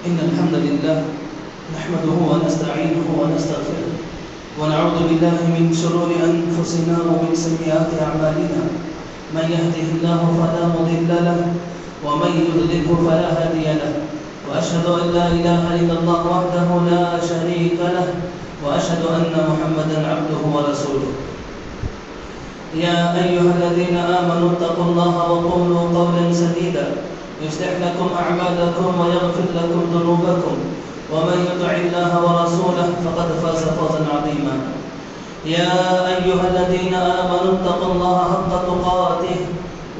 إن الحمد لله نحمده ونستعينه ونستغفره ونعوذ بالله من شرور أنفسنا ومن سيئات أعمالنا من يهده الله فلا مضل له ومن يضلله فلا هادي له وأشهد أن لا إله إلا الله وحده لا شريك له وأشهد أن محمدا عبده ورسوله يا أيها الذين آمنوا اتقوا الله وقولوا قولا سديدا يصلح لكم أعمالكم ويغفر لكم ذنوبكم ومن يطع الله ورسوله فقد فاز فوزا عظيما يا أيها الذين آمنوا اتقوا الله حق تقاته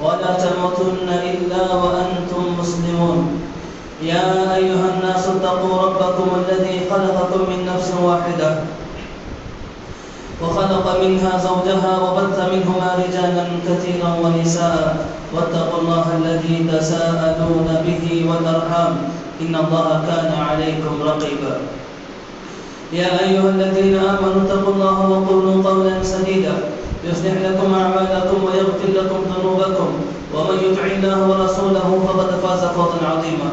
ولا تموتن إلا وأنتم مسلمون يا أيها الناس اتقوا ربكم الذي خلقكم من نفس واحدة وخلق منها زوجها وبث منهما رجالا كثيرا ونساء واتقوا الله الذي تساءلون به والأرحام إن الله كان عليكم رقيبا يا أيها الذين آمنوا اتقوا الله وقولوا قولا سديدا يصلح لكم أعمالكم ويغفر لكم ذنوبكم ومن يطع الله ورسوله فقد فاز فوزا عظيما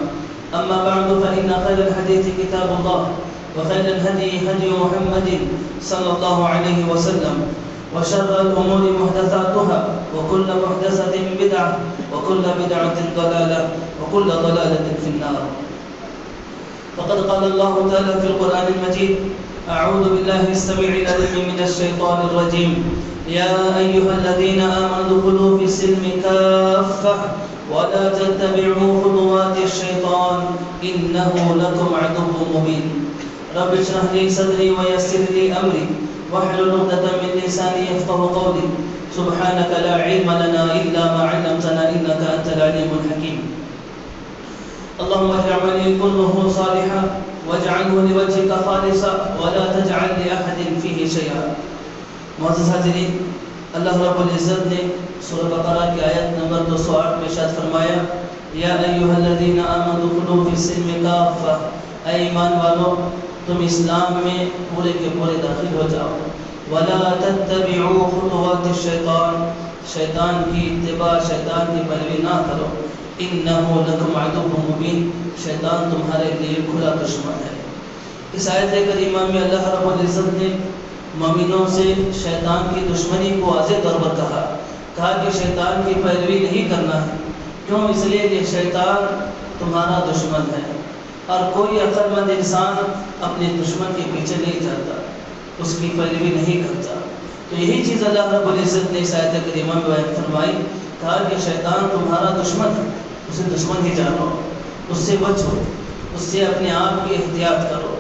أما بعد فإن خير الحديث كتاب الله وخير الهدي هدي محمد صلى الله عليه وسلم وشر الأمور محدثاتها وكل محدثة بدعة وكل بدعة ضلالة وكل ضلالة في النار فقد قال الله تعالى في القرآن المجيد أعوذ بالله السميع العليم من الشيطان الرجيم يا أيها الذين آمنوا ادخلوا في السلم كافة ولا تتبعوا خطوات الشيطان إنه لكم عدو مبين رب اشرح لي صدري ويسر لي أمري واحلل عقدة من لساني يفقهوا قولي سبحانك لا علم لنا إلا ما علمتنا إنك أنت العليم الحكيم اللهم اجعل عملي كله صالحا واجعله لوجهك خالصا ولا تجعل لأحد فيه شيئا معزز حاضرین اللہ رب العزت نے سورہ بقرہ کی آیت نمبر 208 میں ارشاد فرمایا یا ایھا الذین آمنوا ادخلوا فی السلم کافہ اے ایمان والو تم اسلام میں پورے کے پورے داخل ہو جاؤ ولا تتبعوا خطوات الشیطان شیطان کی اتباع شیطان کی پیروی نہ کرو انه لکم عدو مبین شیطان تمہارے لیے کھلا دشمن ہے اس آیت کریمہ میں اللہ رب العزت نے مومنوں سے شیطان کی دشمنی کو واضح طور پر کہا کہ شیطان کی پیروی نہیں کرنا ہے کیوں اس لیے کہ شیطان تمہارا دشمن ہے اور کوئی عقل مند انسان اپنے دشمن کے پیچھے نہیں چلتا اس کی پیروی نہیں کرتا تو یہی چیز اللہ رب العزت نے اس آیت کریمہ میں بیان فرمائی کہا کہ شیطان تمہارا دشمن ہے اسے دشمن ہی جانو اس سے بچو اس سے اپنے آپ کی احتیاط کرو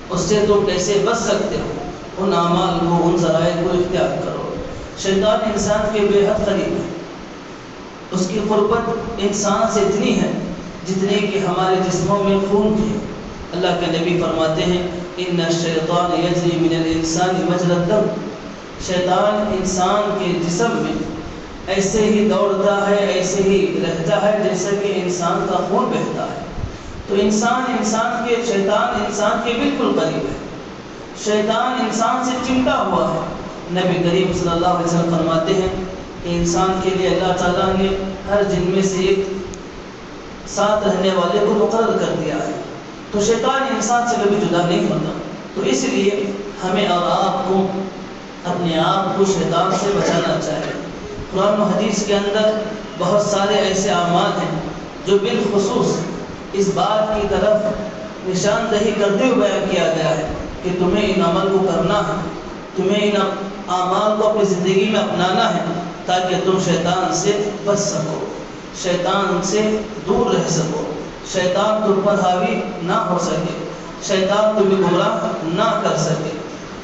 اس سے تم کیسے بچ سکتے ہو ان اعمال کو ان ذرائع کو اختیار کرو شیطان انسان کے بے حد قریب ہے اس کی قربت انسان سے اتنی ہے جتنے کہ ہمارے جسموں میں خون کی اللہ کے نبی فرماتے ہیں ان الشیطان یجری من الانسان مجرى الدم شیطان انسان کے جسم میں ایسے ہی دوڑتا ہے ایسے ہی رہتا ہے جیسے کہ انسان کا خون بہتا ہے تو شیطان انسان کے بالکل قریب ہے شیطان انسان سے چمٹا ہوا ہے نبی کریم صلی اللہ علیہ وسلم فرماتے ہیں کہ انسان کے لیے اللہ تعالیٰ نے ہر جن میں سے ایک ساتھ رہنے والے کو مقرر کر دیا ہے تو شیطان انسان سے کبھی جدا نہیں ہوتا تو اس لیے ہمیں اور آپ کو اپنے آپ کو شیطان سے بچانا چاہیے قرآن و حدیث کے اندر بہت سارے ایسے اعمال ہیں جو بالخصوص اس بات کی طرف نشاندہی کرتے ہوئے بیان کیا گیا ہے کہ تمہیں ان عمل کو کرنا ہے تمہیں ان اعمال کو اپنی زندگی میں اپنانا ہے تاکہ تم شیطان سے بچ سکو شیطان سے دور رہ سکو شیطان تم پر حاوی نہ ہو سکے شیطان تمہیں گمراہ نہ کر سکے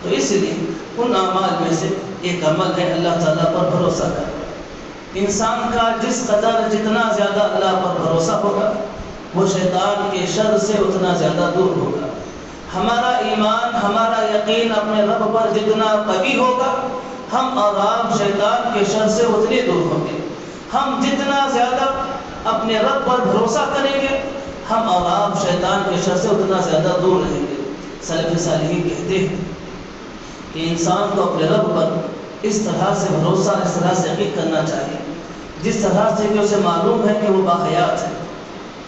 تو اس لیے ان اعمال میں سے ایک عمل ہے اللہ تعالیٰ پر بھروسہ کرنا انسان کا جس قدر جتنا زیادہ اللہ پر بھروسہ ہوگا وہ شیطان کے شر سے اتنا زیادہ دور ہوگا ہمارا ایمان ہمارا یقین اپنے رب پر جتنا قوی ہوگا ہم اور آپ شیطان کے شر سے اتنے دور ہوں گے ہم جتنا زیادہ اپنے رب پر بھروسہ کریں گے ہم اور آپ شیطان کے شر سے اتنا زیادہ دور رہیں گے سلف صالحین کہتے ہیں کہ انسان کو اپنے رب پر اس طرح سے بھروسہ اس طرح سے یقین کرنا چاہیے جس طرح سے کہ اسے معلوم ہے کہ وہ باحیات ہے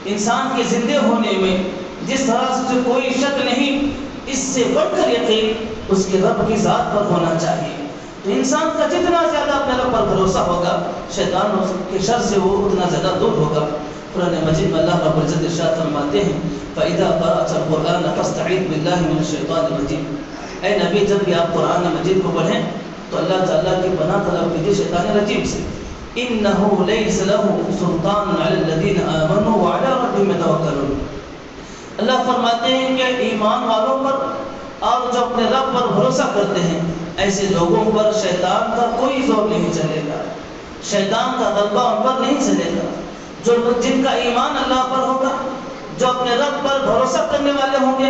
انسان کے زندے ہونے میں جس طرح سے کوئی شک نہیں، اس سے بڑھ کر یقین اس کے رب کی ذات پر ہونا چاہیے۔ تو انسان کا جتنا زیادہ اپنے رب پر بھروسہ ہوگا، شیطان کے شر سے وہ اتنا زیادہ دور ہوگا۔ قرآن مجید میں اللہ رب العزت ارشاد فرماتے ہیں فَإِذَا قَرَأْتَ الْقُرْآنَ فَاسْتَعِذْ بِاللَّهِ مِنَ الشَّيْطَانِ الرَّجِيمِ، اے نبی جب بھی آپ قرآن مجید کو پڑھیں تو اللہ تعالیٰ کی پناہ طلب کیجیے شیطان رجیم سے۔ إِنَّهُ لَيْسَ لَهُ سُلْطَانٌ عَلَى الَّذِينَ آمَنُوا وَعَلَىٰ رَبِّهِمْ يَتَوَكَّلُونَ، اللہ فرماتے ہیں کہ ایمان والوں پر اور جو اپنے رب پر بھروسہ کرتے ہیں ایسے لوگوں پر شیطان کا کوئی زور نہیں چلے گا، شیطان کا غلبہ ان پر نہیں چلے گا۔ جو جن کا ایمان اللہ پر ہوگا، جو اپنے رب پر بھروسہ کرنے والے ہوں گے،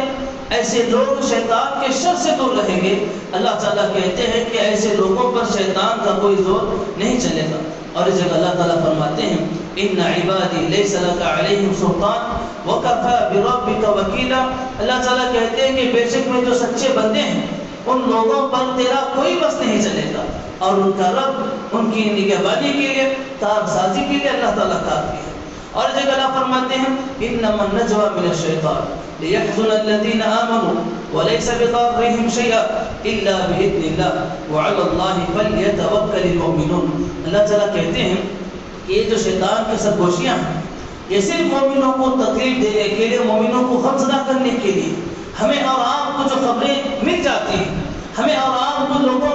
ایسے لوگ شیطان کے شر سے دور رہیں گے۔ اللہ تعالیٰ کہتے ہیں کہ ایسے لوگوں پر شیطان کا کوئی زور نہیں چلے گا۔ اور اس جگہ اللہ تعالیٰ فرماتے ہیں ان عبادی لیس لک علیہم سلطان وکفی بربک وکیلا، اللہ تعالیٰ کہتے ہیں کہ بے شک میں جو سچے بندے ہیں ان لوگوں پر تیرا کوئی بس نہیں چلے گا، اور ان کا رب ان کی نگہبانی کے لیے، کارسازی کے لیے اللہ تعالیٰ کافی ہے۔ اور جگہ اللہ فرماتے ہیں انما النجوى من الشیطان لیحزن الذین آمنوا ولیس بضارهم شیئا الا باذن اللہ وعلی اللہ فلیتوکل المؤمنون، اللہ تعالیٰ کہتے ہیں کہ یہ جو شیطان کی سرگوشیاں ہیں یہ صرف مومنوں کو تکلیف دینے کے لیے، مومنوں کو غمزدہ کرنے کے لیے، ہمیں اور آپ کو جو خبریں مل جاتی ہیں، ہمیں اور آپ کو لوگوں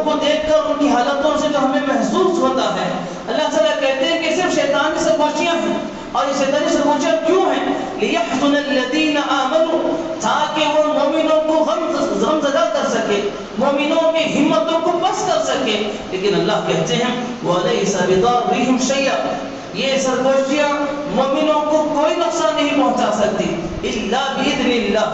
کو دیکھ کر ان کی حالتوں سے جو ہمیں محسوس ہوتا ہے، اللہ تعالیٰ کہتے ہیں کہ صرف شیطان کی سرگوشیاں ہیں۔ اور یہ شیطانی سرگوشیاں کیوں ہیں؟ لِيَحْزُنَ الَّذِينَ آمَنُوا، تاکہ وہ مومنوں کو غمزدہ کر سکے، مومنوں کی ہمتوں کو پست کر سکے۔ لیکن اللہ کہتے ہیں وَلَيْسَ بِضَارِّهِمْ شَيْئًا، یہ سرگوشیاں مومنوں کو کوئی نقصان نہیں پہنچا سکتی الا باذن اللہ،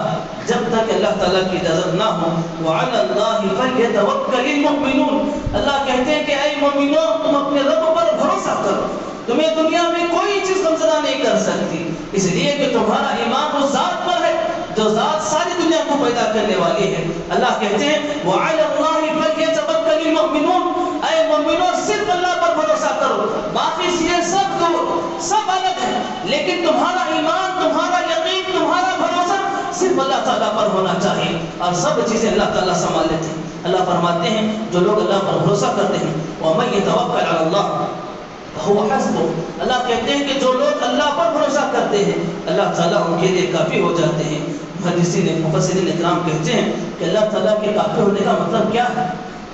جب تک اللہ تعالیٰ کی اجازت نہ ہو۔ وعلی اللہ فلیتوکل المؤمنون، اللہ کہتے ہیں کہ اے مومنوں تم اپنے رب پر بھروسہ کرو، تمہیں دنیا میں کوئی چیز غمزدہ نہیں کر سکتی، اس لیے کہ تمہارا ایمان اس ذات پر ہے جو ذات ساری دنیا کو پیدا کرنے والی ہے۔ اللہ کہتے ہیں وعلی اللہ فلیتوکل المؤمنون، اے مومنوں صرف اللہ پر بھروسہ کرو، باقی چیزیں سب الگ ہیں، لیکن تمہارا ایمان، تمہارا یقین، تمہارا بھروسہ صرف اللہ تعالیٰ پر ہونا چاہیے، اور سب چیزیں اللہ تعالیٰ سنبھال لیتے ہیں۔ اللہ فرماتے ہیں جو لوگ اللہ پر بھروسہ کرتے ہیں وَمَن يَتَوَكَّلْ عَلَى اللَّهِ فَهُوَ حَسْبُهُ، اللہ کہتے ہیں کہ جو لوگ اللہ پر بھروسہ کرتے ہیں اللہ تعالیٰ ان کے لیے کافی ہو جاتے ہیں۔ مفسرین اکرام کہتے ہیں کہ اللہ تعالیٰ کے کافی ہونے کا مطلب کیا ہے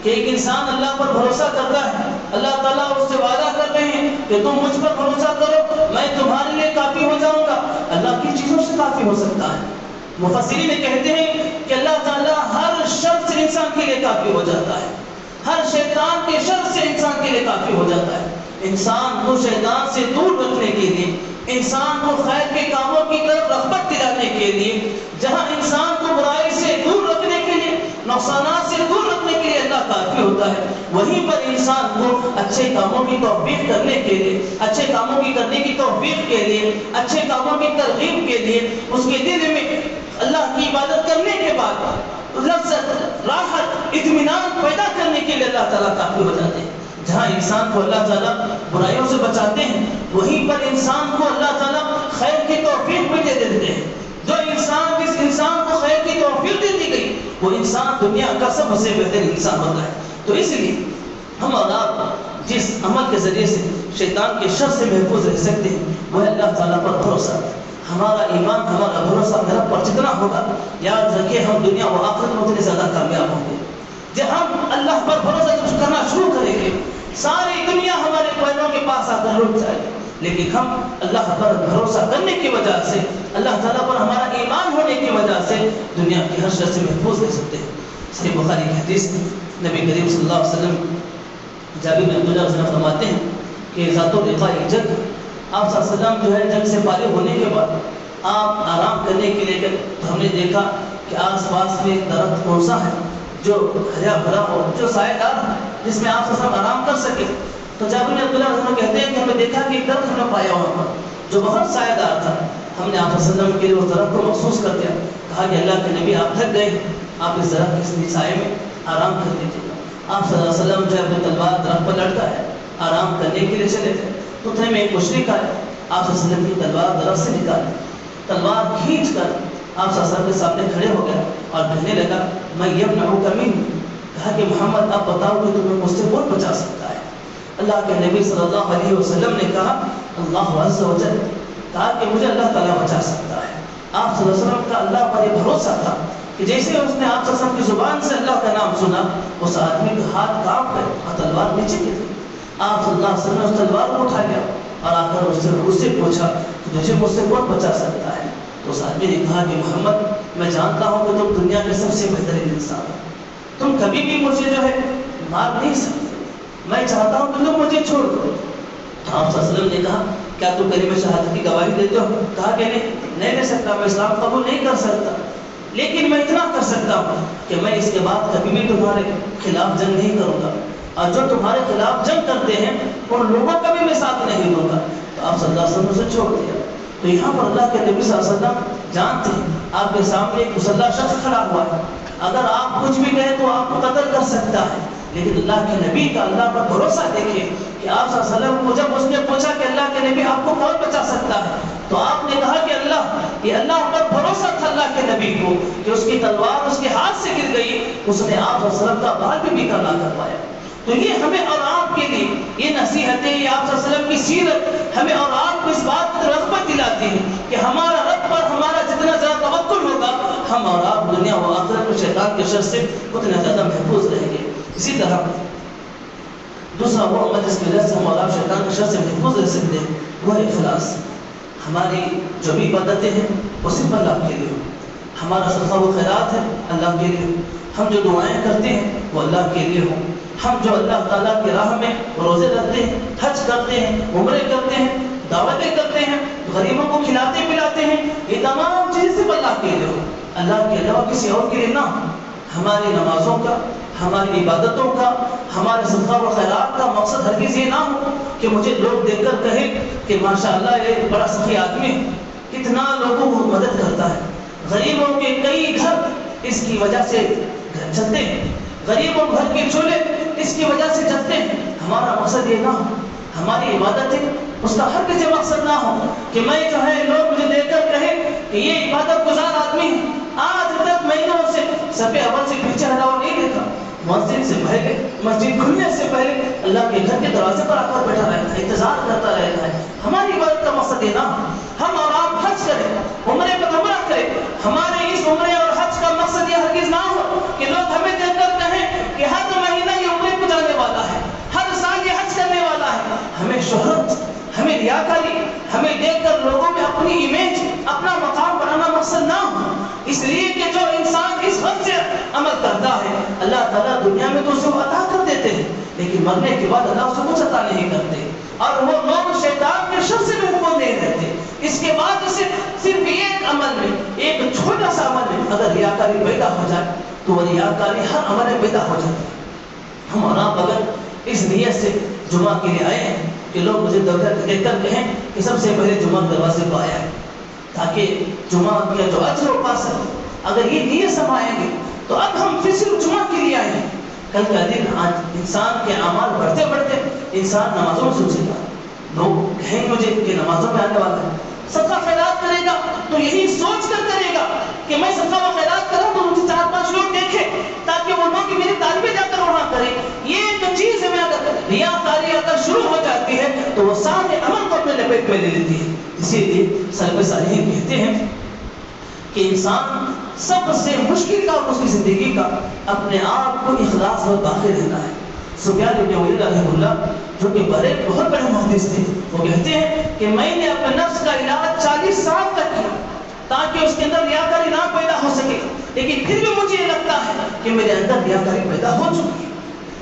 کہ ایک انسان اللہ پر بھروسہ کرتا ہے، اللہ تعالیٰ اس سے وعدہ کر رہے ہیں کہ تم مجھ پر بھروسہ کرو میں تمہارے لیے کافی ہو جاؤں گا۔ اللہ کی چیزوں سے کافی ہو سکتا ہے۔ مفسرین کہتے ہیں کہ اللہ تعالیٰ ہر شر سے انسان کے لیے کافی ہو جاتا ہے، ہر شیطان کے شر سے انسان کے لیے کافی ہو جاتا ہے۔ انسان کو شیطان سے دور رکھنے کے لیے، انسان کو خیر کے کاموں کی طرف رغبت دلانے کے لیے، جہاں انسان کو برائی سے دور رکھنے کے لیے، نقصانات سے دور رکھنے کے لیے اللہ کافی ہوتا ہے، وہیں پر انسان کو اچھے کاموں کی توفیق کرنے کے لیے، اچھے کاموں کی کرنے کی توفیق کے لیے، اچھے کاموں کی ترغیب کے لیے، اس کے دل میں اللہ کی عبادت کرنے کے بعد لذت، راحت، اطمینان پیدا کرنے کے لیے اللہ تعالیٰ کافی ہو جاتے ہیں۔ جہاں انسان کو اللہ تعالیٰ برائیوں سے بچاتے ہیں وہیں پر انسان کو اللہ تعالیٰ خیر کی توفیق بھی دے دیتے ہیں۔ جس انسان کو خیر کی توفیق دے دی گئی وہ انسان دنیا کا سب سے بہتر انسان ہوتا ہے۔ تو اس لیے ہم اور آپ جس عمل کے ذریعے سے شیطان کے شر سے محفوظ رہ سکتے ہیں وہ ہے اللہ تعالیٰ پر بھروسہ۔ ہمارا ایمان، ہمارا بھروسہ میرا پر جتنا ہوگا، یاد رکھیں ہم دنیا و آخرت میں اتنے زیادہ کامیاب ہوں گے۔ جب ہم اللہ پر بھروسہ کرنا شروع کریں گے ساری دنیا ہمارے پیروں کے پاس آ کر رک جائے گی، لیکن ہم اللہ پر بھروسہ کرنے کی وجہ سے، اللہ تعالیٰ پر ہمارا ایمان ہونے کی وجہ سے دنیا کی ہر شر سے محفوظ رہ سکتے ہیں۔ صحیح بخاری کی حدیث نبی کریم صلی اللہ علیہ وسلم جابر بن عبداللہ رضی اللہ عنہ فرماتے ہیں کہ ذات الرقاع ایک جنگ، آپ صلی اللہ علیہ وسلم جو ہے جنگ سے فارغ ہونے کے بعد آپ آرام کرنے کے لیے تو ہم نے دیکھا کہ آس پاس میں ایک درخت کون سا ہے جو ہرا بھرا ہو، جو سایہ دار ہے، جس میں آپ صلی اللہ علیہ وسلم آرام کر سکے۔ تو جابر بن عبداللہ رضی اللہ عنہ کہتے ہیں کہ ہم نے دیکھا کہ ایک درخت ہم نے پایا وہاں پر جو بہت سایہ دار تھا، ہم نے آپ صلی اللہ علیہ وسلم کے لیے اس درخت کو محسوس کر دیا، کہا کہ اللہ کے نبی آپ تھک گئے، آپ اس درخت کے سائے میں آرام کر لیجیے۔ آپ صلی اللہ علیہ وسلم جو اپنی تلوار درخت پر لڑتا ہے آرام کرنے کے لیے چلے تھے، تو اتنے میں ایک مشرک آیا، آپ صلی اللہ علیہ وسلم کی تلوار درخت سے نکالی، تلوار کھینچ کر آپ صلی اللہ علیہ وسلم کے سامنے کھڑے ہو گیا اور کہنے لگا میں یمنعک منی، کہا کہ محمد اب بتاؤ کہ تمہیں مجھ سے کون بچا سکتا ہے؟ اللہ کے نبی صلی اللہ علیہ وسلم نے کہا اللہ عز و جل، کہا کہ مجھے اللہ تعالیٰ بچا سکتا ہے۔ آپ صلی اللہ علیہ وسلم کا اللہ پر یہ بھروسہ تھا کہ جیسے اس نے آپ صلی اللہ علیہ وسلم کی زبان سے اللہ کا نام سنا، اس آدمی کا ہاتھ کانپ گئے اور تلوار نیچے گر گئی۔ آپ صلی اللہ علیہ وسلم نے اس تلوار کو اٹھا لیا اور آ کر اس سے پوچھا کہ تجھے مجھ سے کون بچا سکتا ہے؟ تو اس آدمی نے کہا کہ محمد میں جانتا ہوں کہ تم دنیا کے سب سے بہترین انسان ہو، تم کبھی بھی مجھے جو ہے مار نہیں سکتے، میں چاہتا ہوں کہ تم مجھے چھوڑ دو۔ تو آپ صلی اللہ علیہ وسلم نے کہا کیا تم کلمہ شہادت کی گواہی دیتے ہو؟ کہا کہ نہیں دے سکتا، میں اسلام قبول نہیں کر سکتا، لیکن میں اتنا کر سکتا ہوں کہ میں اس کے بعد کبھی بھی تمہارے خلاف جنگ نہیں کروں گا، اور جو تمہارے خلاف جنگ کرتے ہیں ان لوگوں کا بھی میں ساتھ نہیں دوں گا۔ تو آپ صلی اللہ علیہ وسلم نے اسے چھوڑ دیا۔ تو یہاں پر اللہ کے نبی صلی اللہ علیہ وسلم جانتے ہیں آپ کے سامنے ایک مسلح شخص کھڑا ہوا ہے، اگر آپ کچھ بھی کہیں تو آپ کو قتل کر سکتا ہے، لیکن اللہ کے نبی کا اللہ پر بھروسہ دیکھیں کہ آپ صلی اللہ علیہ وسلم کو جب اس نے پوچھا کہ اللہ کے نبی آپ کو کون بچا سکتا ہے، تو آپ نے کہا کہ اللہ، یہ اللہ پر بھروسہ تھا اللہ کے نبی کو کہ اس کی تلوار اس کے ہاتھ سے گر گئی، اس نے آپ صلی اللہ علیہ وسلم کا بال بھی کرنا کر پایا۔ تو یہ ہمیں اور آپ کے لیے یہ نصیحتیں، یہ آپ صلی اللہ علیہ وسلم کی سیرت ہمیں اور آپ کو اس بات کی رغبت دلاتی ہے کہ ہمارا رب پر ہمارا جتنا زیادہ توکل ہوگا، ہم اور آپ دنیا و آخرت میں شیطان کے شر سے اتنا زیادہ محفوظ رہیں گے۔ اسی طرح دوسرا وہ عمل جس کی وجہ سے ہم اور آپ شیطان کے شر سے محفوظ رہ سکتے ہیں وہ ہے اخلاص۔ ہماری جو بھی عبادتیں ہیں وہ صرف اللہ کے لیے ہو، ہمارا صدقہ و خیرات ہے اللہ کے لیے ہو، ہم جو دعائیں کرتے ہیں وہ اللہ کے لیے ہوں، ہم جو اللہ تعالیٰ کی راہ میں روزے رکھتے ہیں، حج کرتے ہیں، عمرے کرتے ہیں، دعوتیں کرتے ہیں، غریبوں کو کھلاتے پلاتے ہیں، یہ تمام چیزیں صرف اللہ کے لیے ہو، اللہ کے علاوہ کسی اور کے لیے نہ ہو۔ ہماری نمازوں کا، ہماری عبادتوں کا، ہمارے صدقہ و خیرات کا مقصد ہرگز یہ نہ ہو کہ مجھے لوگ دیکھ کر کہیں کہ ماشاءاللہ یہ بڑا سخی آدمی ہے، کتنا لوگوں کو مدد کرتا ہے۔ غریبوں کے کئی گھر اس کی وجہ سے چلتے ہیں، غریبوں گھر کے چولہے اس کی وجہ سے چلتے ہیں۔ ہمارا مقصد یہ نہ ہو، ہماری عبادتیں اس کا ہر کسی مقصد نہ ہو کہ میں جو ہے لوگ مجھے دیکھ کر کہیں کہ یہ عبادت گزار آدمی ہے۔ آج تک مہینوں سے صفحے اول سے پیچھے ہٹا ہوا نہیں دیکھا، مسجد سے پہلے، مسجد کھلنے سے پہلے اللہ کے گھر کے دروازے پر آ کر بیٹھا رہتا ہے، انتظار کرتا رہتا ہے۔ ہماری عبادت کا مقصد یہ نہ ہو، ہم اور آپ حج کریں، عمرے پر عمرہ کریں، ہمارے اس عمرے اور حج کا مقصد یہ ہرگز نہ ہو کہ لوگ ہمیں دیکھ کر کہیں کہ ہر مہینہ یہ عمرے کو جانے والا ہے، ہر سال یہ حج کرنے والا ہے۔ ہمیں شہرت، ہمیں ریاکاری، ہمیں دیکھ کر لوگوں میں اپنی امیج، اپنا مقام بنانا مقصد نہ ہو، اس لیے کہ جو انسان اس وقت سے عمل کرتا ہے اللہ تعالیٰ دنیا میں تو اسے عطا کر دیتے ہیں، لیکن مرنے کے بعد اللہ اسے کچھ عطا نہیں کرتے، اور وہ لوگ شیطان کے شر سے محفوظ نہیں رہتے۔ اس کے بعد اسے صرف ایک عمل میں، ایک چھوٹا سا عمل میں اگر ریاکاری پیدا ہو جائے تو وہ ریاکاری ہر عمل میں پیدا ہو جاتی ہے۔ ہم اور آپ اگر اس نیت سے جمعہ کے لیے آئے ہیں کہ لوگ مجھے دیکھ کر کہیں کہ سب سے پہلے جمعہ دروازے کو آیا ہے تاکہ جمعہ کا جو اجر و پاس ہے، اگر یہ نیت سمائیں گے تو اب ہم پھر صرف جمعہ کے لیے آئے ہیں۔ کل کا دن آج انسان کے اعمال بڑھتے بڑھتے انسان نمازوں سے اٹھے گا، لوگ کہیں مجھے کہ نمازوں میں آنے والا ہے، صدقہ خیرات کرے گا تو یہی سوچ کر کرے گا کہ میں صدقہ و خیرات کروں تو مجھے 4-5 لوگ دیکھیں تاکہ وہ لوگ میری تعریفیں جا کر وہاں کریں۔ یہ جو چیز ہے میں اگر ریاکاری اگر شروع ہو جاتی ہے تو وہ سارے عمل کو اپنے لپیٹ میں لے لیتی ہے۔ اسی لیے سلف صالحین کہتے ہیں کہ انسان سب سے مشکل کام اس کی زندگی کا اپنے آپ کو اخلاص اور باقی رہنا ہے۔ سفیان بن عیینہ رحمہ اللہ جو کہ بہت بڑے محدث تھے، وہ کہتے ہیں کہ میں نے اپنے نفس کا علاج 40 سال تک کیا تاکہ اس کے اندر ریاکاری نہ پیدا ہو سکے، لیکن پھر بھی مجھے یہ لگتا ہے کہ میرے اندر ریاکاری پیدا ہو چکی ہے۔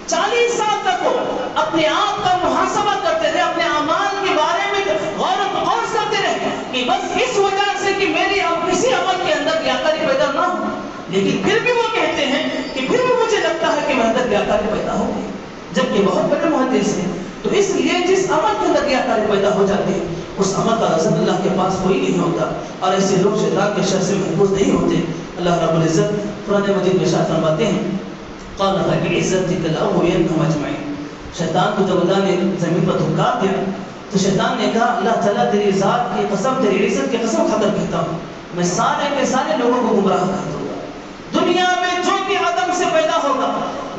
40 سال تک وہ اپنے آپ کا محاسبہ کرتے رہے، اپنے اعمال کے بارے میں غور و خوض کرتے رہے کہ بس اس وجہ سے کہ میری کسی عمل کے اندر ریاکاری پیدا نہ ہو، لیکن پھر بھی وہ کہتے ہیں کہ پھر بھی مجھے لگتا ہے کہ میرے اندر ریاکاری پیدا ہو گئی، جبکہ بہت بڑے محدث ہیں۔ تو اس لیے جس عمل کے اندر ریاکاری پیدا ہو جاتی ہے اس عمل کا رزق اللہ کے پاس کوئی نہیں ہوتا، اور ایسے لوگ شیطان کے شر سے محفوظ نہیں ہوتے۔ اللہ رب العزت قرآن مجید میں ارشاد فرماتے ہیں قال فبعزتك لأغوينهم أجمعين۔ شیطان کو جب اللہ نے زمین پر دھکا دیا تو شیطان نے کہا اللہ تعالیٰ تیری ذات کی قسم، تیری عزت کی قسم کھا کر کہتا ہوں میں سارے کے سارے لوگوں کو گمراہ کر دوں گا. دنیا میں جو بھی آدم سے پیدا ہوگا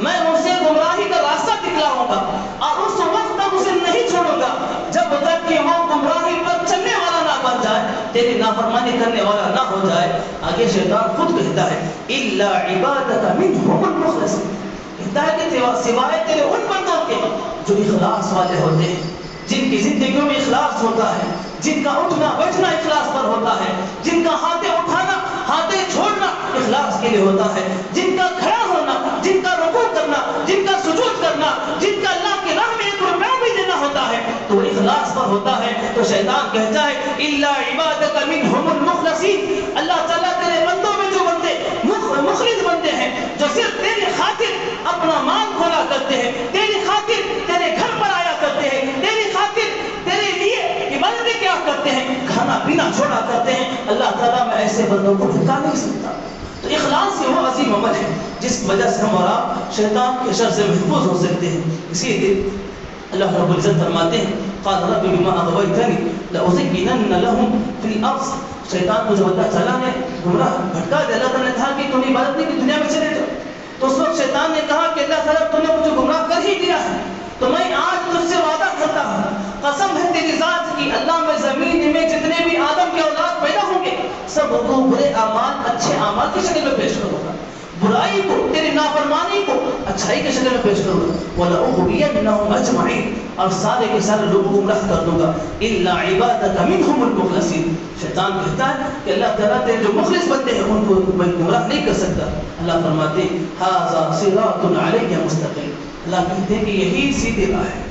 میں اسے گمراہی کا راستہ دکھلاؤں گا اور اس وقت تک اسے نہیں چھوڑوں گا جب تک کہ وہ گمراہی پر چلنے والا نہ بن جائے، تیری نافرمانی کرنے والا نہ ہو جائے. آگے شیطان خود کہتا ہے الا عبادک منهم المخلصین، کہتا ہے کہ سوائے تیرے ان بندوں کے جو اخلاص والے ہوتے ہیں، جن کی زندگیوں میں اخلاص ہوتا ہے، جن کا اٹھنا بیٹھنا اخلاص پر ہوتا ہے، جن کا ہاتھیں اٹھانا ہاتھیں چھوڑنا اخلاص کے لیے ہوتا ہے، جن کا کھڑا ہونا، جن کا رکوع کرنا، جن کا سجود کرنا، جن کا اللہ کی راہ میں ایک روپیہ بھی دینا ہوتا ہے تو وہ اخلاص پر ہوتا ہے. تو شیطان کہتا ہے الا عبادک منهم المخلصین، اللہ تعالیٰ تیرے بندوں میں جو بندے مخلص بندے ہیں، جو صرف تیری خاطر اپنا مال کھولا کرتے ہیں، تیری خاطر تیرے گھر پر آیا کرتے ہیں، تیری خاطر تیرے لیے عبادتیں کیا کرتے ہیں، کھانا پینا چھوڑا کرتے ہیں، اللہ تعالیٰ میں ایسے بندوں کو بھٹکا نہیں سکتا. تو اخلاص یہ وہ عظیم عمل ہے جس کی وجہ سے ہم اور آپ شیطان کے شر سے محفوظ ہو سکتے ہیں. اسی لیے اللہ رب العزت فرماتے ہیں قال رب بما اغويتني لأزينن لهم في الارض. شیطان کو جب اللہ تعالیٰ نے گمراہ بھٹکا دیا، اللہ تعالیٰ نے کہا کہ تم عبادت نہیں کی، دنیا میں چلے جاؤ، تو اس وقت شیطان نے کہا کہ اللہ تعالیٰ تم نے مجھے گمراہ کر ہی دیا ہے تو میں آج تجھ سے وعدہ کرتا ہوں، قسم ہے تیری ذات کی، اللہ میں زمین میں جتنے بھی آدم کے اولاد پیدا ہوں گے سب کو برے اعمال اچھے اعمال کی شکل میں پیش کروں گا، برائی کو تیری نافرمانی کو اچھائی کی شکل میں پیش کروں گا. وَلَأُغْوِيَنَّهُمْ أَجْمَعِينَ، اور سارے کے سارے لوگوں کو گمراہ کر دوں گا. إِلَّا عِبَادَكَ مِنْهُمُ الْمُخْلَصِينَ. شیطان کہتا ہے کہ اللہ تعالیٰ تیرے جو مخلص بندے ہیں ان کو میں گمراہ نہیں کر سکتا. اللہ فرماتے ہیں هَذَا صِرَاطٌ عَلَيَّ مُسْتَقِيمٌ. اللہ کہتے ہیں کہ یہی سیدھی راہ ہے،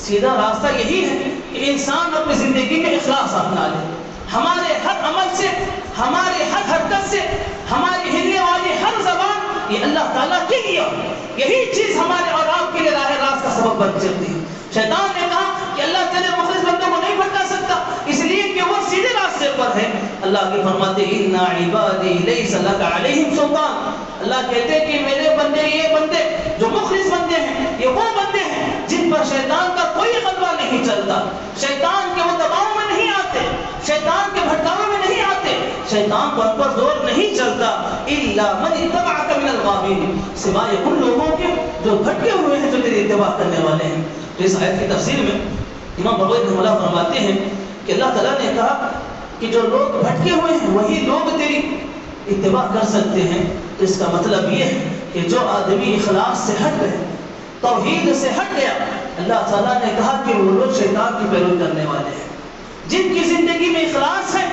سیدھا راستہ یہی ہے کہ انسان اپنی زندگی میں اخلاص اپنا لے، ہمارے ہر عمل سے، ہمارے ہر حرکت سے، ہماری ہلنے والی ہر زبان یہ اللہ تعالیٰ کے لیے، یہی چیز ہمارے اور آپ کے لیے راہ راست کا سبب بن چلتی ہے. شیطان نے کہا کہ اللہ تیرے مخلص بندوں کو نہیں بھٹکا سکتا اس لیے کہ وہ سیدھے راستے پر ہے. اللہ کے فرماتے ان عبادی لیس لک علیہم سلطان. اللہ کہتے ہیں کہ میرے بندے، یہ بندے جو مخلص بندے ہیں یہ وہ بندے ہیں جن پر شیطان کا کوئی غلبہ نہیں چلتا، شیطان کے وہ دباؤ میں نہیں آتے، شیطان کے بھٹکاوے میں نہیں آتے، شیطان پر زور نہیں چلتا. الا من اتبعك من الغاوین، سوائے ان لوگوں کے جو بھٹکے ہوئے ہیں، جو تیری اتباع کرنے والے ہیں. تو اس آیت کی تفسیر میں امام بغوی رحمہ اللہ فرماتے ہیں کہ اللہ تعالیٰ نے کہا کہ جو لوگ بھٹکے ہوئے ہیں وہی لوگ تیری اتباع کر سکتے ہیں. تو اس کا مطلب یہ ہے کہ جو آدمی اخلاص سے ہٹ گئے، توحید سے ہٹ گیا، اللہ تعالیٰ نے کہا کہ وہ لوگ شیطان کی پیروی کرنے والے ہیں. جن کی زندگی میں اخلاص ہے،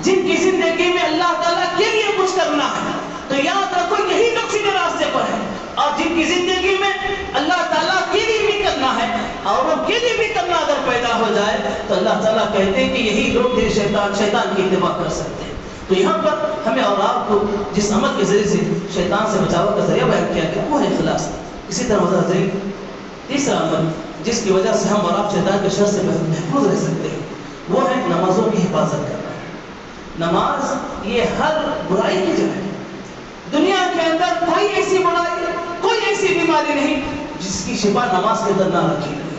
جن کی زندگی میں اللہ تعالیٰ کے لیے کچھ کرنا ہے، تو یاد رکھو یہی لوگ سیدھے راستے پر ہیں. اور جن کی زندگی میں اللہ تعالیٰ کے لیے بھی کرنا ہے اور وہ کے لیے بھی کرنا اگر پیدا ہو جائے تو اللہ تعالیٰ کہتے ہیں کہ یہی لوگ تیرے شیطان کی اتباع کر سکتے ہیں. تو یہاں پر ہمیں اور آپ کو جس عمل کے ذریعے سے شیطان سے بچاؤ کا ذریعہ بیان کیا گیا وہ ہے اخلاص. اسی طرح تیسرا عمل جس کی وجہ سے ہم اور آپ شیطان کے شر سے محفوظ رہ سکتے ہیں وہ ہے نمازوں کی حفاظت کرنا. نماز یہ ہر برائی کی جگہ ہے. دنیا کے اندر کوئی ایسی برائی، کوئی ایسی بیماری نہیں جس کی شفا نماز کے اندر نہ رکھی گئی.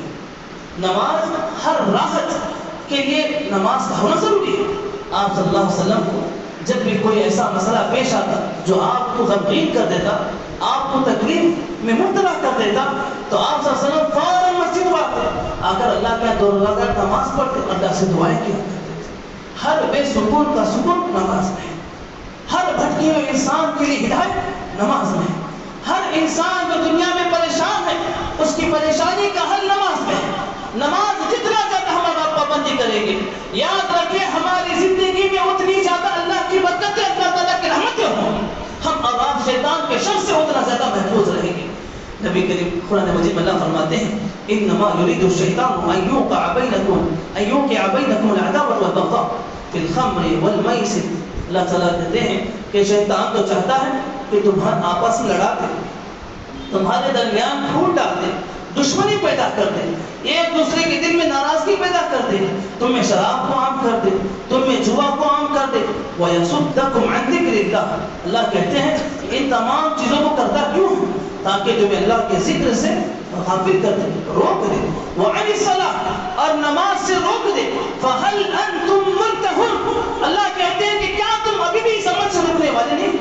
نماز ہر راحت کے لیے نماز کا ہونا ضروری ہے. آپ صلی اللہ علیہ وسلم کو جب بھی کوئی ایسا مسئلہ پیش آتا جو آپ کو غمگین کر دیتا، آپ کو تکلیف میں مبتلا کر دیتا، تو آپ صلی اللہ علیہ وسلم فوراً مسجد میں آتے، آ کر اللہ کا 2 رکعت نماز پڑھتے، اللہ سے دعائیں کیا کرتے. ہر بے سکون کا سکون نماز میں، ہر بھٹکے ہوئے انسان کے لیے ہدایت نماز میں، ہر انسان جو دنیا میں پریشان ہے اس کی پریشانی کا حل نماز میں. نماز جتنا زیادہ ہمارا پابندی کریں گے، یاد رکھیں ہماری زندگی میں اتنی زیادہ اللہ کی برکتیں، اللہ تعالیٰ کی رحمتیں ہوں گی، ہم اور آپ شیطان کے شر سے اتنا زیادہ محفوظ رہیں گے. نبی کریم قرآن مجید میں اللہ فرماتے ہیں انما یرید الشیطان ان یوقع بینکم العداوۃ والبغضاء فی الخمر والمیسر. اللہ تعالیٰ کہتے ہیں کہ شیطان تو چاہتا ہے کہ تمہارے آپس میں لڑا دے، تمہارے درمیان پھوٹ ڈال دے، دشمنی پیدا کر دے، ایک دوسرے کے دل میں ناراضگی پیدا کر دے، تم میں شراب کو عام کر دے، تم میں جوا کو عام کر دے. وَيَصُدَّكُمْ عَنْ ذِكْرِ اللَّهِ. اللہ کہتے ہیں کہ ان تمام چیزوں کو کرتا کیوں ہے؟ تاکہ تمہیں اللہ کے ذکر سے غافل کر دے، روک دے، وعن الصلاۃ اور نماز سے روک دے، فہل انتم منتہون اللہ کہتے ہیں کہ کیا تم ابھی بھی اس عمل سے رکنے والے نہیں؟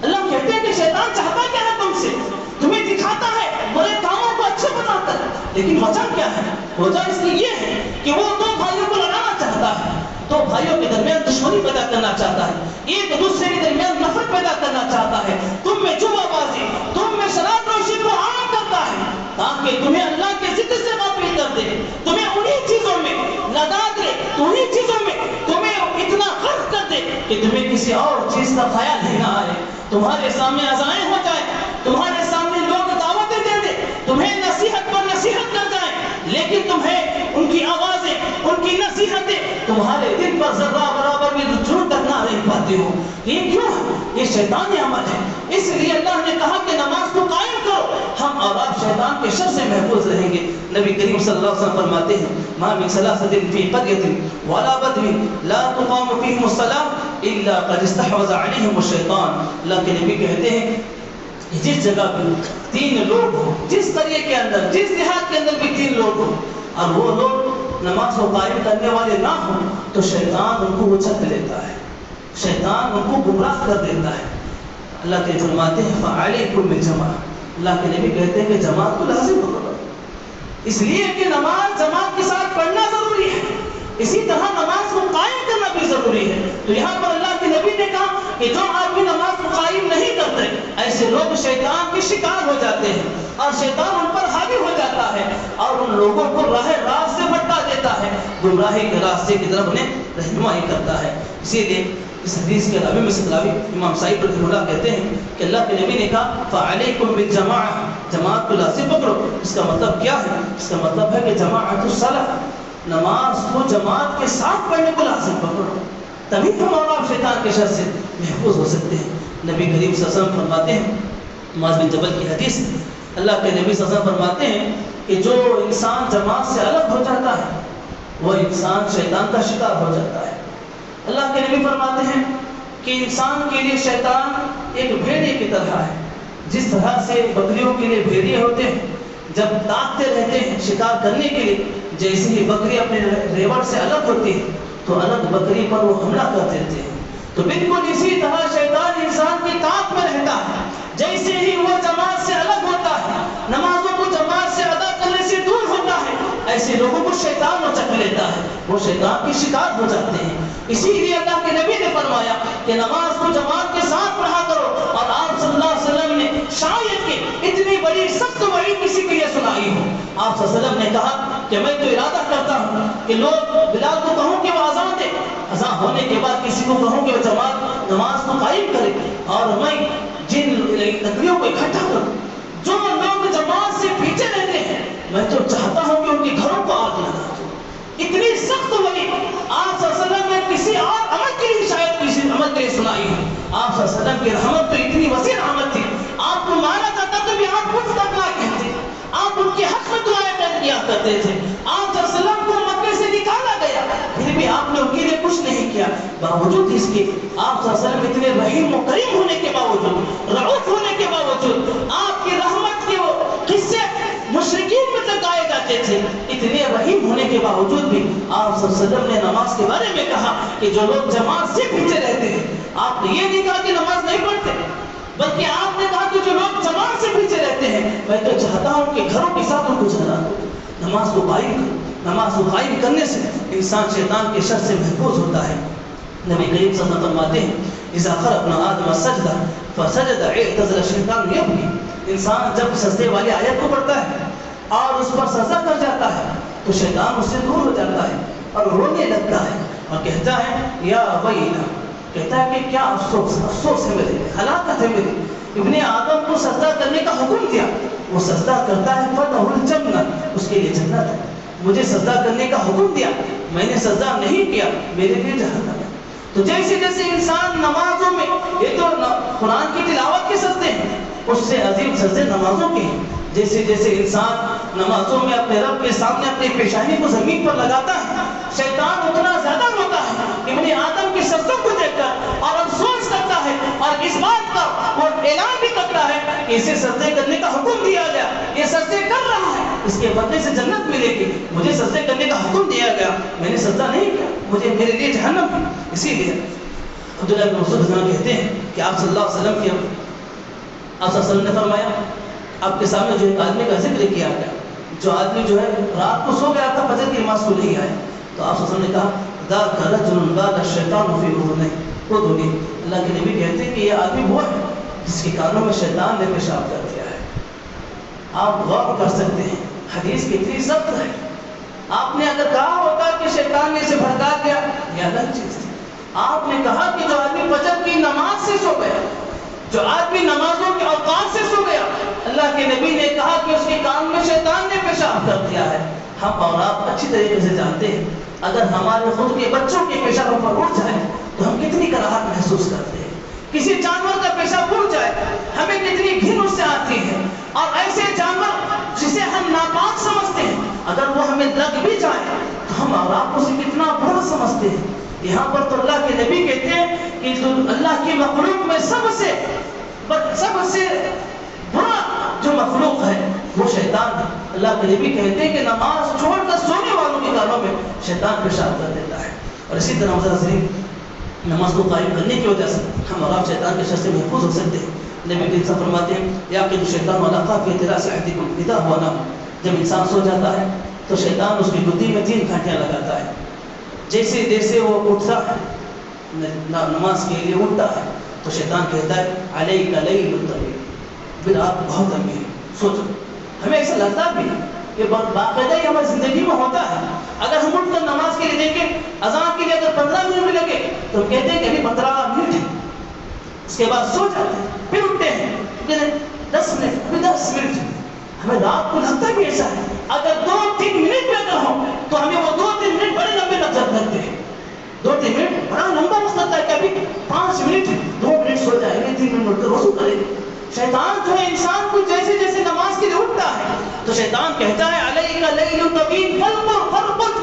اللہ کہتے ہیں کہ شیطان چاہتا کیا ہے تم سے؟ تمہیں دکھاتا ہے برے کاموں کو اچھے بناتا ہے، لیکن وجہ کیا ہے؟ وجہ اس کی یہ ہے کہ وہ دو بھائیوں کو لڑانا چاہتا ہے، دو بھائیوں کے درمیان دشمنی پیدا کرنا چاہتا ہے، ایک دوسرے کے درمیان نفرت پیدا کرنا چاہتا ہے، تم میں جوا بازی، تم میں شراب نوشی کو عام کرتا ہے تاکہ تمہیں اللہ کے ذکر سے غافل کر دے، تمہیں انہی چیزوں میں لگا دے، انہی چیزوں میں تمہیں اتنا غرق کر دے کہ تمہیں کسی اور چیز کا خیال ہی نہ آئے، تمہارے سامنے اذانیں ہو جائیں، تمہارے سامنے لوگ دعوتیں دے دیں، تمہیں نصیحت پر نصیحت کر جائیں، لیکن تمہیں ان کی آوازیں، ان کی نصیحتیں تمہارے دل پر ذرہ برابر بھی جھوٹ تک نہ رہ پاتی ہو۔ یہ کیوں ہے؟ یہ شیطانی عمل ہے، اس لیے اللہ نے کہا کہ نماز کو قائم کرو، ہم اور آپ شیطان کے شر سے محفوظ رہیں گے۔ نبی کریم صلی اللہ علیہ وسلم فرماتے ہیں ما من ثلاثة في قرية ولا بدو لا تقام فيهم الصلاة إلا قد استحوذ عليهم الشيطان۔ اللہ کے نبی کہتے ہیں جس جگہ پہ تین لوگ ہو، جس قریے کے اندر، جس دیہات کے اندر بھی تین لوگ ہو اور وہ لوگ نماز کو قائم کرنے والے نہ ہوں تو شیطان ان کو اچک لیتا ہے، شیطان ان کو گمراہ کر دیتا ہے۔ اللہ کے فرماتے ہیں فعلیکم بالجماعۃ، اللہ کے نبی کہتے ہیں کہ جماعت کو لازم پکڑو، اس لیے کہ نماز جماعت کے ساتھ پڑھنا ضروری ہے، اسی طرح نماز کو قائم کرنا بھی ضروری ہے۔ تو یہاں پر اللہ کے نبی نے کہا کہ جو آدمی نماز کو قائم نہیں کرتے ایسے لوگ شیطان کے شکار ہو جاتے ہیں اور شیطان ان پر حاوی ہو جاتا ہے اور ان لوگوں کو راہ راست سے بھٹکا دیتا ہے، گمراہی کے راستے کی طرف انہیں رہنمائی کرتا ہے۔ اسی لیے اس حدیث کے راوی میں سے راوی امام صاحب رحمہ اللہ کہتے ہیں کہ اللہ کے نبی نے کہا فعلیکم بالجماعۃ، جماعت کو لازم پکڑو۔ اس کا مطلب کیا ہے؟ اس کا مطلب ہے کہ جماعت الصلاۃ، نماز کو جماعت کے ساتھ پڑھنے کو لازم پکڑو، تبھی ہم اور آپ شیطان کے شر سے محفوظ ہو سکتے ہیں۔ نبی کریم صلی اللہ علیہ وسلم فرماتے ہیں، معاذ بن جبل کی حدیث، اللہ کے نبی صلی اللہ علیہ وسلم فرماتے ہیں کہ جو انسان جماعت سے الگ ہو جاتا ہے وہ انسان شیطان کا شکار ہو جاتا ہے۔ اللہ کے نبی فرماتے ہیں کہ انسان کے لیے شیطان ایک بھیڑیے کی طرح ہے، جس طرح سے بکریوں کے لیے بھیڑیے ہوتے ہیں جب تاکتے رہتے ہیں شکار کرنے کے لیے، جیسے ہی بکری اپنے ریوڑ سے الگ ہوتی ہے تو الگ بکری پر وہ حملہ کر دیتے ہیں، تو بالکل اسی طرح شیطان انسان کی تاک میں رہتا ہے، جیسے ہی وہ جماعت سے الگ ہوتا ہے، نمازوں کو جماعت سے ادا کرنے سے دور ہوتا ہے، ایسے لوگوں کو شیطان اچک لیتا ہے، وہ شیطان کے شکار ہو جاتے ہیں۔ اسی لیے اللہ کے نبی نے فرمایا کہ نماز کو جماعت کے ساتھ پڑھا کرو، اور آپ صلی اللہ علیہ وسلم نے شاید کہ اتنی بڑی سخت وعید کسی کے لیے سنائی ہو۔ آپ صلی اللہ علیہ وسلم نے کہا کہ میں تو ارادہ کرتا ہوں کہ لوگ بلال کو کہوں کہ وہ اذان دے، اذان ہونے کے بعد کسی کو کہوں کہ وہ جماعت نماز کو قائم کرے، اور میں جن لکڑیوں کو اکٹھا کروں جو لوگ جماعت سے پیچھے رہتے ہیں، میں تو چاہتا ہوں کہ ان کے گھروں کو آگ لگا دوں۔ اتنی سخت وعید آپ صلی اللہ علیہ وسلم نے کسی اور عمل کے لیے شاید کسی عمل کے لیے سنائی ہے۔ آپ صلی اللہ علیہ وسلم کی رحمت تو اتنی وسیع رحمت تھی، آپ کو مارا جاتا تو بھی آپ کچھ تک نہ کہتے، آپ ان کے حق میں دعائیں کیا کرتے تھے۔ آپ صلی اللہ علیہ وسلم کو مکے سے نکالا گیا، پھر بھی آپ نے ان کے لیے کچھ نہیں کیا، باوجود اس کے آپ صلی اللہ علیہ وسلم اتنے رحیم و کریم ہونے کے باوجود، رعوف ہونے کے باوجود، آپ کی رحمت کے وہ قصے مشرکین میں تک گائے جاتے تھے، اتنے رحیم ہونے کے باوجود بھی آپ صلی اللہ علیہ وسلم نے نماز کے بارے میں کہا کہ جو لوگ جماعت سے پیچھے رہتے ہیں، آپ نے یہ نہیں کہا کہ نماز نہیں پڑھتے، بلکہ آپ نے کہا کہ جو لوگ جماعت سے پیچھے رہتے ہیں میں تو چاہتا ہوں کہ گھروں کے ساتھ ان کو جلا دو۔ نماز کو قائم کرو، نماز کو قائم کرنے سے انسان شیطان کے شر سے محفوظ ہوتا ہے۔ نبی کریم صلی اللہ علیہ وسلم فرماتے ہیں اذا خرقنا آدم السجدہ فسجد اعتزل الشیطان یبکی، انسان جب سجدے والی آیت کو پڑھتا ہے اور اس پر سجدہ کر جاتا ہے تو شیطان اس سے دور ہو جاتا ہے اور رونے لگتا ہے اور کہتا ہے یا ویلہ، کہتا ہے کہ کیا افسوس، افسوس ہے میرے، ہلاکت ہے میری، ابن آدم کو سجدہ کرنے کا حکم دیا، وہ سجدہ کرتا ہے فلہ الجنہ، اس کے لیے جنت ہے، مجھے سجدہ کرنے کا حکم دیا، میں نے سجدہ نہیں کیا، میرے لیے جہنم ہے۔ تو جیسے جیسے انسان نمازوں میں، یہ تو قرآن کی تلاوت کے سجدے ہیں، اس سے عظیم سجدے نمازوں کے ہیں، جیسے جیسے انسان نمازوں میں اپنے رب کے سامنے اپنی پیشانی کو زمین پر لگاتا ہے، شیطان اتنا زیادہ روتا ہے ابن آدم کے سجدوں کو دیکھ کر اور افسوس کرتا ہے اور اس بات کا وہ اعلان بھی کرتا ہے کہ اسے سجدے کرنے کا حکم دیا گیا، یہ سجدے کر رہا ہے، اس کے بدلے سے جنت ملے گی، مجھے سجدے کرنے کا حکم دیا گیا، میں نے سجدہ نہیں کیا، مجھے میرے لیے جہنم ہے۔ اسی لیے عبداللہ بن مسعود کہتے ہیں کہ آپ صلی اللہ علیہ وسلم کی آپ صلی اللہ علیہ وسلم نے فرمایا، آپ کے سامنے جو ایک آدمی کا ذکر کیا گیا، جو آدمی جو ہے رات کو سو گیا تھا، فجر کی نماز کو نہیں آیا، تو آپ صلی اللہ علیہ وسلم نے کہا ذاک رجل بال الشیطان فی اذنہ ادعونی، اللہ کے نبی کہتے ہیں کہ یہ آدمی وہ ہے جس کے کانوں میں شیطان نے پیشاب کر دیا ہے۔ آپ غور کر سکتے ہیں حدیث کتنی سخت ہے۔ آپ نے اگر کہا ہوتا کہ شیطان نے اسے بھڑکا دیا، یہ الگ چیز تھی۔ آپ نے کہا کہ جو آدمی فجر کی نماز سے سو گیا، جو آدمی نمازوں کے اوقات سے سو گیا، اللہ کے نبی نے کہا کہ اس کے کان میں شیطان نے پیشاب کر دیا ہے۔ ہم اور آپ اچھی طریقے سے جانتے ہیں اگر ہمارے خود کے بچوں کے پیشاب پر اٹھ جائے تو ہم کتنی کراہت محسوس کرتے ہیں، کسی جانور کا پیشاب اٹھ جائے ہمیں کتنی گھن اس سے آتی ہے، اور ایسے جانور جسے ہم ناپاک سمجھتے ہیں اگر وہ ہمیں لگ بھی جائے تو ہم اور آپ اسے کتنا برا سمجھتے ہیں۔ یہاں پر تو اللہ کے نبی کہتے ہیں کہ اللہ کی مخلوق میں سب سے برا جو مخلوق ہے وہ شیطان ہے۔ اللہ کے نبی کہتے ہیں کہ نماز چھوڑ کر سونے والوں کے کانوں میں شیطان پیشاب کر دیتا ہے۔ اور اسی طرح حضرت نماز کو قائم کرنے کی وجہ سے ہم اور آپ شیطان کے شر سے محفوظ ہو سکتے ہیں۔ نبی کریم صلی اللہ علیہ وسلم فرماتے ہیں یا کہ شیطان والا قافیہ تیرا سے احدکم اذا ہوا نام، جب انسان سو جاتا ہے تو شیطان اس کی گدی میں 3 گھنٹیاں لگاتا ہے۔ جیسے جیسے وہ اٹھتا ہے نماز کے لیے اٹھتا ہے تو شیطان کہتا ہے علیک لیل طویل، پھر آپ بہت لمبی ہے، سوچو۔ ہمیں ایسا لگتا بھی کہ باقاعدہ ہی ہماری زندگی میں ہوتا ہے۔ اگر ہم اٹھ کر نماز کے لیے دیکھیں، اذان کے لیے اگر 15 منٹ بھی لگے تو ہم کہتے ہیں کہ ابھی 15 منٹ ہے، اس کے بعد سو جاتے ہیں، پھر اٹھتے ہیں 10 منٹ، ابھی 10 منٹ۔ ہمیں رات کو لگتا بھی ایسا ہے، اگر 2-3 منٹ بھی اگر ہوں تو ہمیں وہ 2-3 منٹ بڑے لمبے لگتے ہیں۔ 2-3 منٹ بڑا لمبا وقت لگتا ہے کہ ابھی 5 منٹ 2 منٹ سو جائیں گے، 3 منٹ تو وضو کریں گے۔ شیطان جو ہے انسان کو جیسے جیسے نماز کے لیے اٹھتا ہے تو شیطان کہتا ہے علیک لیل طویل فارقد،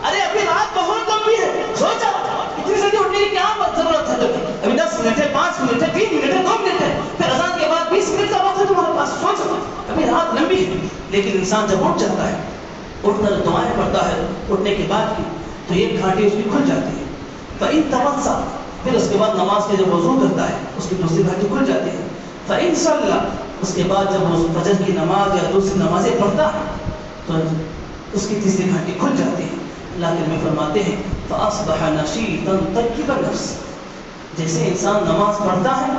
ارے ابھی رات بہت لمبی ہے، سو جا، اتنی جلدی اٹھنے کی کیا ضرورت ہے؟ ابھی 10 منٹ ہے، 5 منٹ ہے، 3 منٹ ہے، 2 منٹ ہے، پھر اذان کے بعد 20 منٹ کا وقت ہے تمہارے پاس، سو جاؤ، ابھی رات لمبی ہے۔ لیکن انسان جب اٹھ جاتا ہے، اٹھ کر دعائیں پڑھتا ہے اٹھنے کے بعد کی، تو ایک گھاٹی اس کی کھل جاتی ہے۔ فَإِن تَوَسَّعَ، پھر اس کے بعد نماز کے جب وضو کرتا ہے اس کی دوسری گھاٹی کھل جاتی ہے۔ فَإِن صَلَّى، اس کے بعد جب وہ فجر کی نماز یا دوسری نمازیں پڑھتا ہے تو اس کی تیسری گھاٹی کھل جاتی ہے۔ اللہ کے نبی فرماتے ہیں فَأَصْبَحَ نَشِيطًا طَيِّبَ النَّفْسِ، جیسے انسان نماز پڑھتا ہے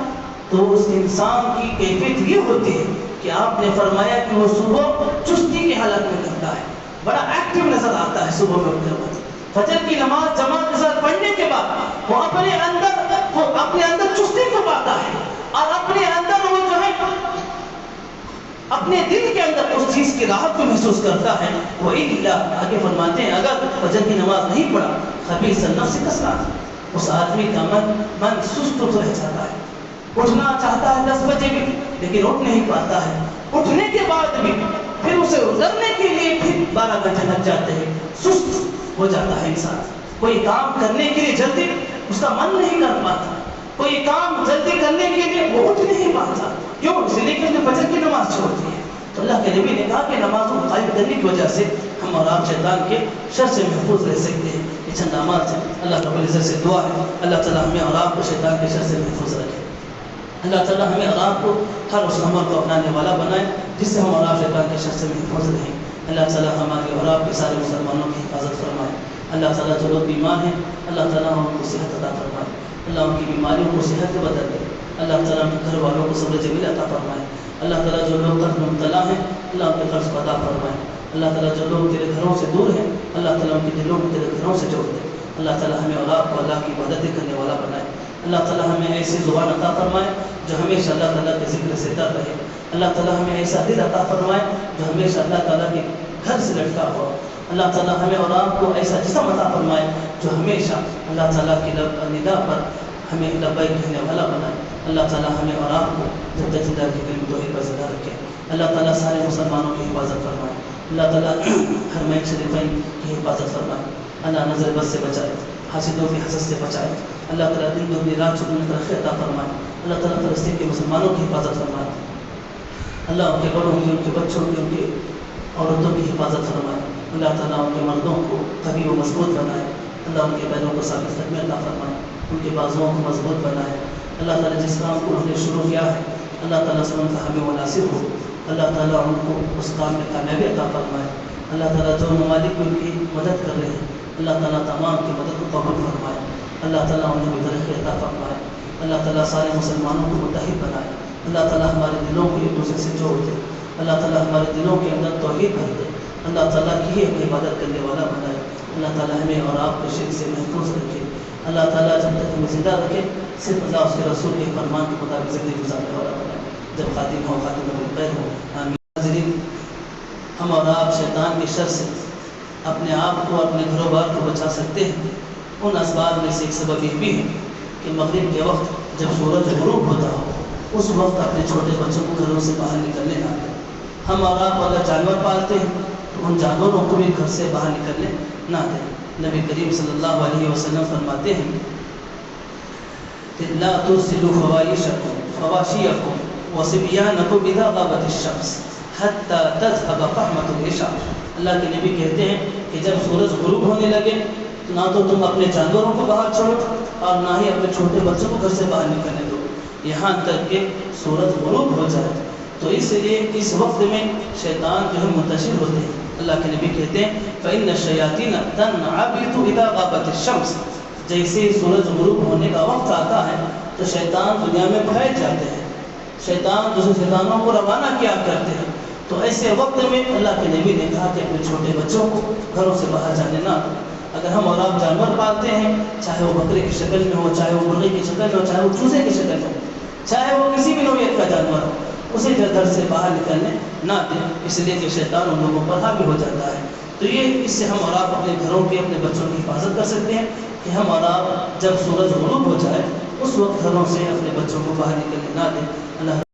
تو اس انسان کی کیفیت یہ ہوتی ہے کہ آپ نے فرمایا کہ وہ صبح چستی کی حالت میں کرتا ہے، بڑا ایکٹیو نظر آتا ہے صبح میں اٹھنے وقت۔ فجر کی نماز جماعت کے ساتھ پڑھنے کے بعد وہ اپنے اندر چستی کو پاتا ہے، اور اپنے اندر وہ جو ہے اپنے دل کے اندر اس چیز کی راحت کو محسوس کرتا ہے۔ وہ آگے فرماتے ہیں اگر فجر کی نماز نہیں پڑھا خبیث النفس کسلان، اس آدمی کا من سست رہ جاتا ہے، اٹھنا چاہتا ہے 10 بجے بھی لیکن اٹھ نہیں پاتا ہے، اٹھنے کے بعد بھی پھر اسے اترنے کے لیے پھر 12 گھنٹے لگ جاتے ہیں، سست ہو جاتا ہے انسان۔ کوئی کام کرنے کے لیے جلدی اس کا من نہیں کر پاتا، کوئی کام جلدی کرنے کے لیے وہ اٹھ نہیں پاتا، کیوں؟ اس لیے کہ فجر کی نماز چھوڑ دی ہے۔ تو اللہ کے نبی نے کہا کہ نمازوں کو قائم کرنے کی وجہ سے ہم اور آپ شیطان کے شر سے محفوظ رہ سکتے ہیں۔ یہ چند اعمال سے اللہ رب العزت سے دعا ہے اللہ تعالیٰ ہمیں اور آپ کو شیطان کے شر سے محفوظ رکھے۔ اللہ تعالیٰ ہمیں اور آپ کو ہر اس عمل کو اپنانے والا بنائے جس سے ہم اور آپ شیطان کے شر سے محفوظ رہیں۔ اللہ تعالیٰ ہمارے اور آپ کے سارے مسلمانوں کی حفاظت فرمائے۔ اللہ تعالیٰ جو لوگ بیمار ہیں اللہ تعالیٰ ان کو صحت عطا فرمائے، اللہ ان کی بیماریوں کو صحت میں بدل دے، اللہ تعالیٰ ان کے گھر والوں کو صبر جمیل عطا فرمائے۔ اللہ تعالیٰ جو لوگ قرض مبتلا ہیں اللہ ان کے قرض کو عطا فرمائے۔ اللہ تعالیٰ جو لوگ تیرے گھروں سے دور ہیں اللہ تعالیٰ ان کے دلوں کو تیرے گھروں سے جوڑ دے۔ اللہ تعالیٰ ہمیں اور آپ کو اللہ کی عبادت کرنے والا بنائے۔ اللہ تعالیٰ ہمیں ایسی زبان عطا فرمائے جو ہمیشہ اللہ تعالیٰ کے ذکر سے تر رہے۔ اللہ تعالیٰ ہمیں ایسا دل عطا فرمائے جو ہمیشہ اللہ تعالیٰ کے گھر سے لٹکا ہوا۔ اللہ تعالیٰ ہمیں اور آپ کو ایسا جسم عطا فرمائے جو ہمیشہ اللہ تعالیٰ کی ندا پر ہمیں لبیک کہنے والا بنائے۔ اللہ تعالیٰ ہمیں اور آپ کو جب تک زندہ کی دل توحید پر زندہ رکھے۔ اللہ تعالیٰ سارے مسلمانوں کی حفاظت فرمائے۔ اللہ تعالیٰ حرمین شریفین کی حفاظت فرمائے۔ اللہ نظر بد سے بچائے، حاسدوں کی حسد سے بچائے۔ اللہ تعالیٰ دن دگنی رات چگنی ترقی عطا فرمائے۔ اللہ تعالیٰ فلسطین کے مسلمانوں کی حفاظت فرمائے۔ اللہ ان کے بڑوں کی، ان کے بچوں کی، ان کی عورتوں کی حفاظت فرمائے۔ اللہ تعالیٰ ان کے مردوں کو قوی و مضبوط بنائے۔ اللہ ان کے پیروں کو ثابت قدمی عطا فرمائے، ان کے بازوؤں کو مضبوط بنائے۔ اللہ تعالیٰ جس کام کو انہوں نے شروع کیا ہے اللہ تعالیٰ سے ان کا ہمیں مناسب ہو۔ اللہ تعالیٰ ان کو اس کام میں کامیابی عطا فرمائے۔ اللہ تعالیٰ جو ممالک ان کی مدد کر رہے ہیں اللہ تعالیٰ تمام کی مدد کو قبول فرمائے۔ اللہ تعالیٰ انہیں بھی ترقی عطا فرمائے۔ اللہ تعالیٰ سارے مسلمانوں کو متحد بنائے۔ اللہ تعالیٰ ہمارے دلوں کو ایک دوسرے سے جوڑ دے۔ اللہ تعالیٰ ہمارے دلوں کے اندر توحید بھر دے۔ اللہ تعالیٰ کی ہی اپنی عبادت کرنے والا بنائے۔ اللہ تعالیٰ ہمیں اور آپ کو شرک سے محفوظ رکھے۔ اللہ تعالیٰ جب تک ہمیں زندہ رکھے صرف اللہ اس کے رسول کے فرمان کے مطابق زندگی گزارنے والا بنائے، جب خاتم ہو خاتم بالخیر ہو، آمین۔ حاضرین، ہم اور آپ شیطان کے شر سے اپنے آپ کو، اپنے گھر و بار کو بچا سکتے ہیں۔ ان اسباب میں سے ایک سبب یہ بھی ہے کہ مغرب کے وقت جب سورج غروب ہوتا ہو اس وقت اپنے چھوٹے بچوں کو گھروں سے باہر نکلنے نہ دیں۔ ہم اور آپ اگر جانور پالتے ہیں تو ان جانوروں کو بھی گھر سے باہر نکلنے نہ دیں۔ نبی کریم صلی اللہ علیہ وسلم فرماتے ہیں لا ترسلوا فواشيكم وصبيانكم اذا غابت الشمس حتى تذهب فحمة العشاء۔ اللہ کے نبی کہتے ہیں کہ جب سورج غروب ہونے لگے نہ تو تم اپنے جانوروں کو باہر چھوڑو اور نہ ہی اپنے چھوٹے بچوں کو گھر سے باہر نکلنے دو یہاں تک کہ سورج غروب ہو جائے۔ تو اس لیے اس وقت میں شیطان جو ہے منتشر ہوتے ہیں۔ اللہ کے نبی کہتے ہیں فإن الشياطين تنعبث إذا غابت الشمس۔ جیسے سورج غروب ہونے کا وقت آتا ہے تو شیطان دنیا میں پھیل جاتے ہیں، شیطان دوسرے شیطانوں کو روانہ کیا کرتے ہیں۔ تو ایسے وقت میں اللہ کے نبی نے کہا کہ اپنے چھوٹے بچوں کو گھروں سے باہر جانے نہ دو۔ اگر ہم اور آپ جانور پالتے ہیں چاہے وہ بکرے کی شکل میں ہو، چاہے وہ مرغے کی شکل میں ہو، چاہے وہ چوزے کی شکل میں ہو، چاہے وہ کسی بھی نوعیت کا جانور ہو، اسے گھر سے باہر نکلنے نہ دیں، اس لیے کہ شیطان ان لوگوں پر حاوی ہو جاتا ہے۔ تو یہ اس سے ہم اور آپ اپنے گھروں کی، اپنے بچوں کی حفاظت کر سکتے ہیں کہ ہم اور آپ جب سورج غروب ہو جائے اس وقت گھروں سے اپنے بچوں کو باہر نکلنے نہ دیں۔ اللہ